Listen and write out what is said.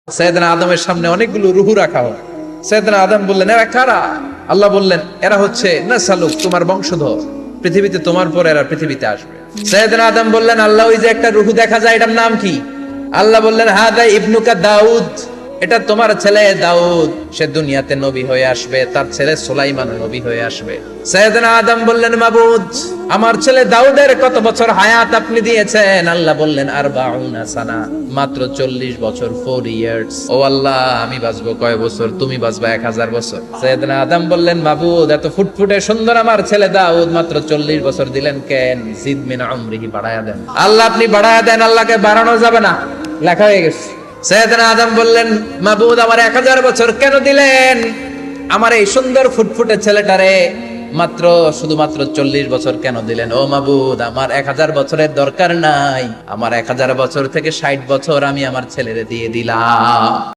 সাইয়েদনা আদমের সামনে অনেকগুলো রুহু রাখা হয়। সাইয়েদনা আদম বললেন, এরা কারা? আল্লাহ বললেন, এরা হচ্ছে নাসালুক, তোমার বংশধর, পৃথিবীতে তোমার পর এরা পৃথিবীতে আসবে। সাইয়েদনা আদম বললেন, আল্লাহ ওই যে একটা রুহু দেখা যায়, এটার নাম কি? আল্লাহ বললেন, হাদা ইবনুকা দাউদ, এটা তোমার ছেলে দাউদ, সে দুনিয়াতে নবী হয়ে আসবে, তার ছেলে সুলাইমান নবী হয়ে আসবে। সাইয়েদনা আদম বললেন, মাবুদ, আমার ছেলে দাউদের কত বছর হায়াত আপনি দিয়েছেন? আল্লাহ বললেন, 40 সানা, মাত্র 40 বছর, 4 ইয়ার্স। ও আল্লাহ, আমি বাঁচবো কয় বছর? তুমি বাঁচবা 1000 বছর। সাইয়েদনা আদম বললেন, মাবুদ, এত ফুটফুটে সুন্দর আমার ছেলে দাউদ, মাত্র 40 বছর দিলেন কেন? জিদ মিন উমরিহি, বাড়ায়া দেন। আল্লাহ আপনি বাড়ায়া দেন, আল্লাহকে বাড়ানো যাবে না, লেখা হয়ে গেছে। সাইয়েদনা আদম বললেন, মাবুদ, আমার 1000 বছর কেন দিলেন? আমার এই সুন্দর ফুটফুটে ছেলেটারে মাত্র শুধুমাত্র 40 বছর কেন দিলেন? ও মাবুদ, আমার 1000 বছরের দরকার নাই, আমার 1000 বছর থেকে 60 বছর আমি আমার ছেলেরে দিয়ে দিলাম।